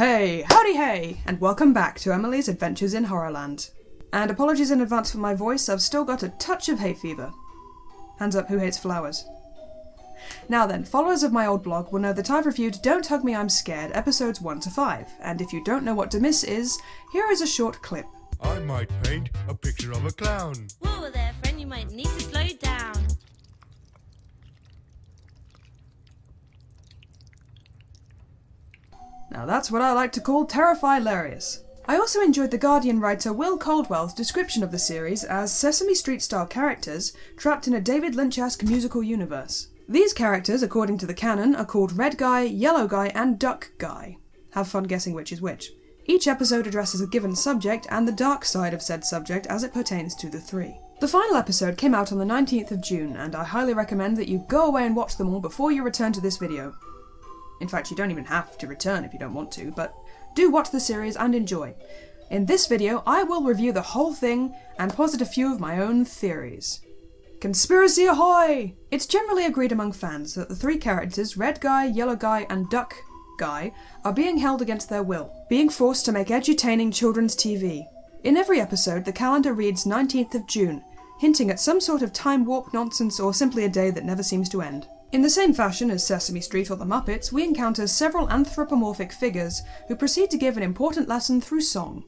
Hey, howdy hey, and welcome back to Emily's Adventures in Horrorland. And apologies in advance for my voice, I've still got a touch of hay fever. Hands up who hates flowers. Now then, followers of my old blog will know that I've reviewed Don't Hug Me I'm Scared episodes 1 to 5, and if you don't know what dismiss is, here is a short clip. I might paint a picture of a clown. Whoa there, friend, you might need to slow down. Now that's what I like to call terrify-hilarious. I also enjoyed The Guardian writer Will Caldwell's description of the series as Sesame Street-style characters trapped in a David Lynch-esque musical universe. These characters, according to the canon, are called Red Guy, Yellow Guy, and Duck Guy. Have fun guessing which is which. Each episode addresses a given subject and the dark side of said subject as it pertains to the three. The final episode came out on the 19th of June, and I highly recommend that you go away and watch them all before you return to this video. In fact, you don't even have to return if you don't want to, but do watch the series and enjoy. In this video, I will review the whole thing and posit a few of my own theories. Conspiracy ahoy! It's generally agreed among fans that the three characters, Red Guy, Yellow Guy, and Duck Guy, are being held against their will, being forced to make edutaining children's TV. In every episode, the calendar reads 19th of June, hinting at some sort of time warp nonsense or simply a day that never seems to end. In the same fashion as Sesame Street or the Muppets, we encounter several anthropomorphic figures who proceed to give an important lesson through song,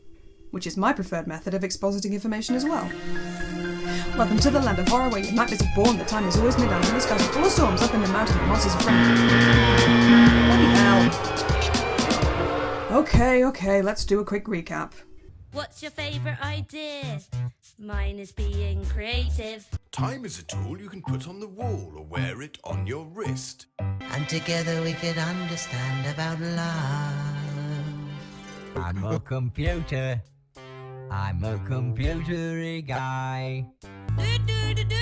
which is my preferred method of expositing information as well. Welcome to the land of horror where your nightmares are born, the time is always midnight, and the skies are full of storms, up in the mountain, the monsters are friendly. Bloody hell. Okay, let's do a quick recap. What's your favourite idea? Mine is being creative. Time is a tool you can put on the wall or wear it on your wrist. And together we could understand about love. I'm a computer. I'm a computery guy. Do do do do do.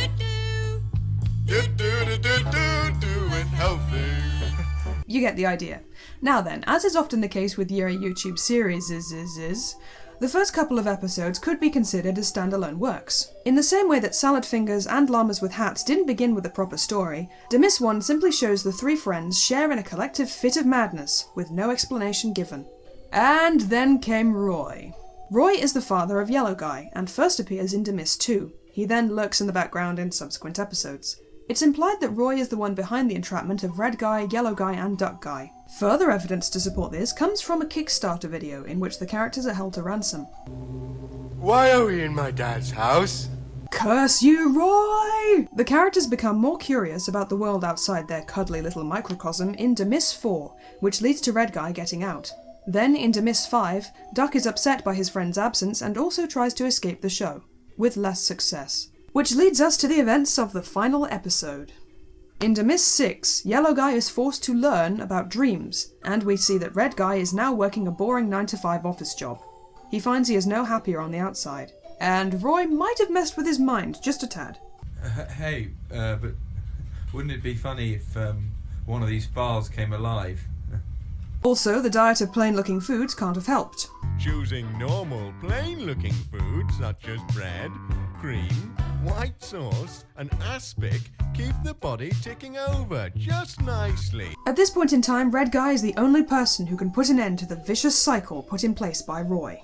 Do it healthy. You get the idea. Now then, as is often the case with Yeerie YouTube series the first couple of episodes could be considered as standalone works. In the same way that Salad Fingers and Llamas with Hats didn't begin with a proper story, Dismiss 1 simply shows the three friends share in a collective fit of madness, with no explanation given. And then came Roy. Roy is the father of Yellow Guy, and first appears in Dismiss 2. He then lurks in the background in subsequent episodes. It's implied that Roy is the one behind the entrapment of Red Guy, Yellow Guy, and Duck Guy. Further evidence to support this comes from a Kickstarter video in which the characters are held to ransom. Why are we in my dad's house? Curse you, Roy! The characters become more curious about the world outside their cuddly little microcosm in Dismiss 4, which leads to Red Guy getting out. Then, in Dismiss 5, Duck is upset by his friend's absence and also tries to escape the show, with less success. Which leads us to the events of the final episode. In Dismiss 6, Yellow Guy is forced to learn about dreams, and we see that Red Guy is now working a boring 9-to-5 office job. He finds he is no happier on the outside, and Roy might have messed with his mind just a tad. But wouldn't it be funny if one of these files came alive? Also, the diet of plain-looking foods can't have helped. Choosing normal, plain-looking foods such as bread, cream, white sauce, and aspic keep the body ticking over just nicely. At this point in time, Red Guy is the only person who can put an end to the vicious cycle put in place by Roy.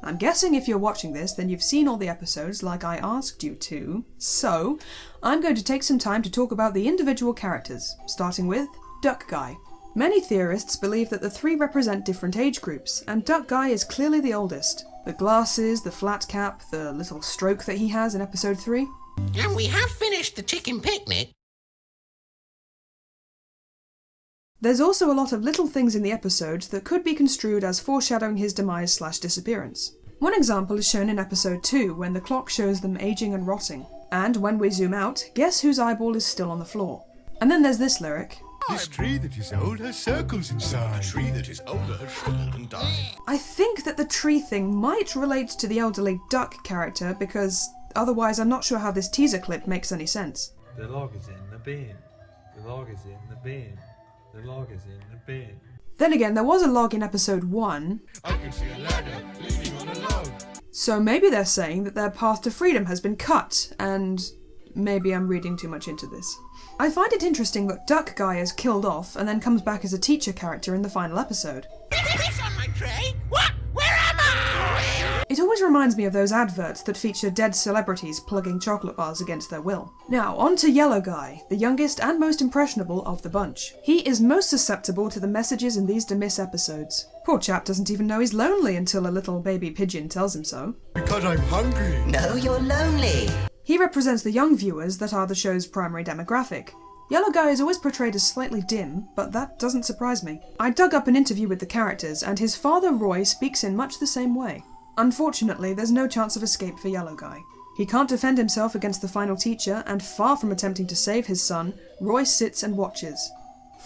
I'm guessing if you're watching this, then you've seen all the episodes like I asked you to, so I'm going to take some time to talk about the individual characters, starting with Duck Guy. Many theorists believe that the three represent different age groups, and Duck Guy is clearly the oldest. The glasses, the flat cap, the little stroke that he has in episode 3. And we have finished the chicken picnic. There's also a lot of little things in the episode that could be construed as foreshadowing his demise/disappearance. One example is shown in episode 2 when the clock shows them aging and rotting. And when we zoom out, guess whose eyeball is still on the floor? And then there's this lyric. This tree that is old has circles inside. A tree that is older has shriveled and died. I think that the tree thing might relate to the elderly Duck character because otherwise I'm not sure how this teaser clip makes any sense. The log is in the bin. The log is in the bin. The log is in the bin. Then again, there was a log in episode 1. I can see a ladder leaning on a log. So maybe they're saying that their path to freedom has been cut, and maybe I'm reading too much into this. I find it interesting that Duck Guy is killed off and then comes back as a teacher character in the final episode. This on always reminds me of those adverts that feature dead celebrities plugging chocolate bars against their will. Now, on to Yellow Guy, the youngest and most impressionable of the bunch. He is most susceptible to the messages in these Demis episodes. Poor chap doesn't even know he's lonely until a little baby pigeon tells him so. Because I'm hungry. No, you're lonely. He represents the young viewers that are the show's primary demographic. Yellow Guy is always portrayed as slightly dim, but that doesn't surprise me. I dug up an interview with the characters, and his father Roy speaks in much the same way. Unfortunately, there's no chance of escape for Yellow Guy. He can't defend himself against the final teacher, and far from attempting to save his son, Roy sits and watches.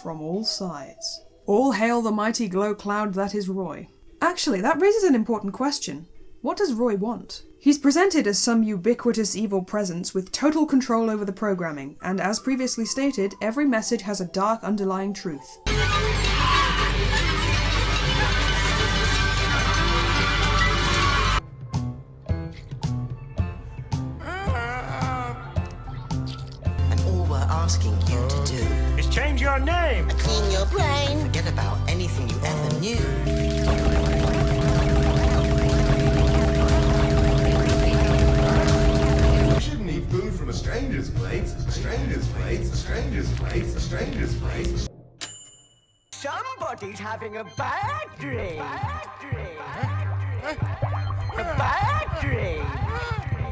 From all sides. All hail the mighty glow cloud that is Roy. Actually, that raises an important question. What does Roy want? He's presented as some ubiquitous evil presence with total control over the programming, and as previously stated, every message has a dark underlying truth. And all we're asking you to do is change your name. clean your brain. Forget about anything you ever knew. You shouldn't eat food from a stranger's plate. A stranger's plate. A stranger's plate. A stranger's plate. Somebody's having a bad dream. Bad dream. A bad dream.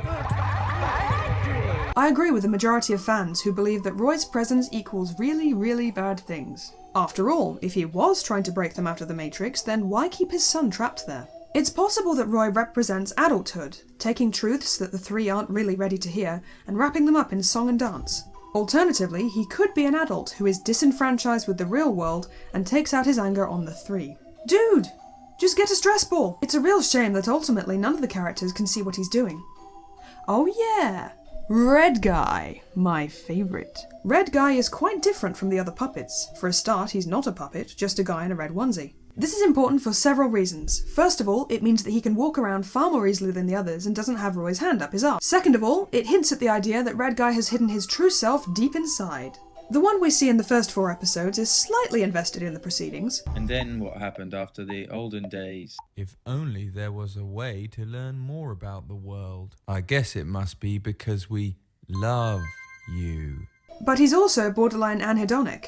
Bad dream. I agree with the majority of fans who believe that Roy's presence equals really, really bad things. After all, if he was trying to break them out of the Matrix, then why keep his son trapped there? It's possible that Roy represents adulthood, taking truths that the three aren't really ready to hear and wrapping them up in song and dance. Alternatively, he could be an adult who is disenfranchised with the real world and takes out his anger on the three. Dude! Just get a stress ball! It's a real shame that ultimately none of the characters can see what he's doing. Oh yeah! Red Guy, my favourite. Red Guy is quite different from the other puppets. For a start, he's not a puppet, just a guy in a red onesie. This is important for several reasons. First of all, it means that he can walk around far more easily than the others and doesn't have Roy's hand up his arse. Second of all, it hints at the idea that Red Guy has hidden his true self deep inside. The one we see in the first 4 episodes is slightly invested in the proceedings. And then what happened after the olden days? If only there was a way to learn more about the world. I guess it must be because we love you. But he's also borderline anhedonic.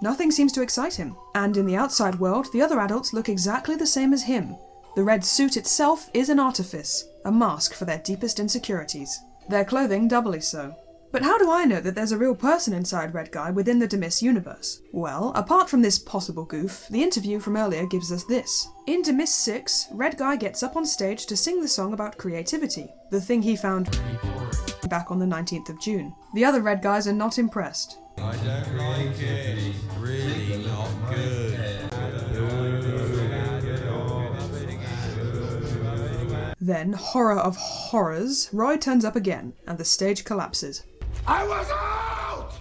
Nothing seems to excite him. And in the outside world, the other adults look exactly the same as him. The red suit itself is an artifice, a mask for their deepest insecurities. Their clothing doubly so. But how do I know that there's a real person inside Red Guy within the Demis universe? Well, apart from this possible goof, the interview from earlier gives us this. In Demis 6, Red Guy gets up on stage to sing the song about creativity, the thing he found back on the 19th of June. The other Red Guys are not impressed. I don't like it. It's really not good. Then, horror of horrors, Roy turns up again, and the stage collapses. I was out!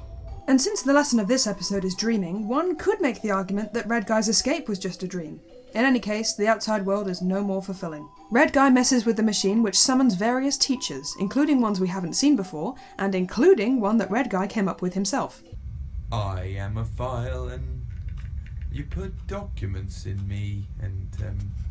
And since the lesson of this episode is dreaming, one could make the argument that Red Guy's escape was just a dream. In any case, the outside world is no more fulfilling. Red Guy messes with the machine which summons various teachers, including ones we haven't seen before, and including one that Red Guy came up with himself. I am a file and you put documents in me and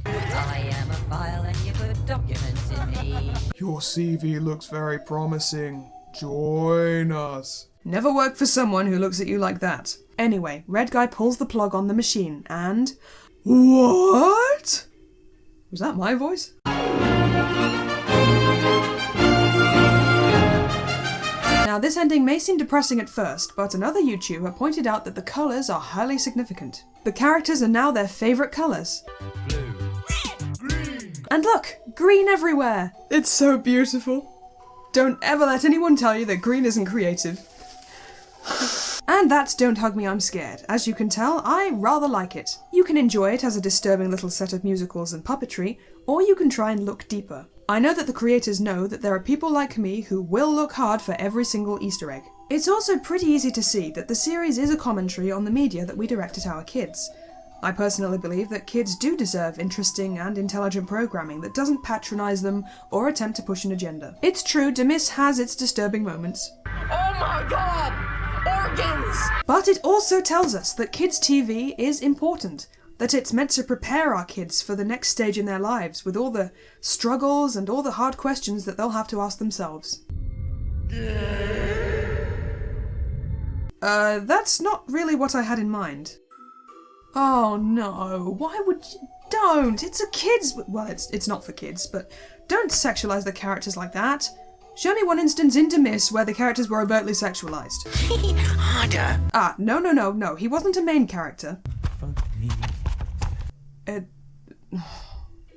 I am a file and you put documents in me. Your CV looks very promising. Join us. Never work for someone who looks at you like that. Anyway, Red Guy pulls the plug on the machine and... What? Was that my voice? Now, this ending may seem depressing at first, but another YouTuber pointed out that the colours are highly significant. The characters are now their favourite colours. blue, green. And look! Green everywhere! It's so beautiful. Don't ever let anyone tell you that green isn't creative. And that's Don't Hug Me, I'm Scared. As you can tell, I rather like it. You can enjoy it as a disturbing little set of musicals and puppetry, or you can try and look deeper. I know that the creators know that there are people like me who will look hard for every single Easter egg. It's also pretty easy to see that the series is a commentary on the media that we direct at our kids. I personally believe that kids do deserve interesting and intelligent programming that doesn't patronise them or attempt to push an agenda. It's true, Demis has its disturbing moments. Oh my god! Organs! But it also tells us that kids' TV is important. that it's meant to prepare our kids for the next stage in their lives, with all the struggles and all the hard questions that they'll have to ask themselves. That's not really what I had in mind. Oh no, why would you... Don't! It's a kid's... Well, it's not for kids, but don't sexualise the characters like that. Show me one instance in Demis where the characters were overtly sexualised. Harder. Ah, no, he wasn't a main character.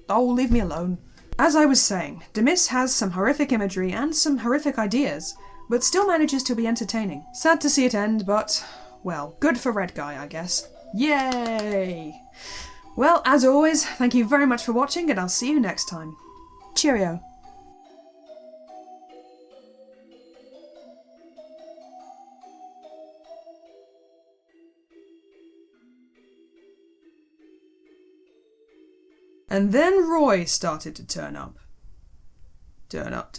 Oh, leave me alone. As I was saying, Demis has some horrific imagery and some horrific ideas, but still manages to be entertaining. Sad to see it end, but, well, good for Red Guy, I guess. Yay! Well, as always, thank you very much for watching, and I'll see you next time. Cheerio. And then Roy started to turn up. Turn up.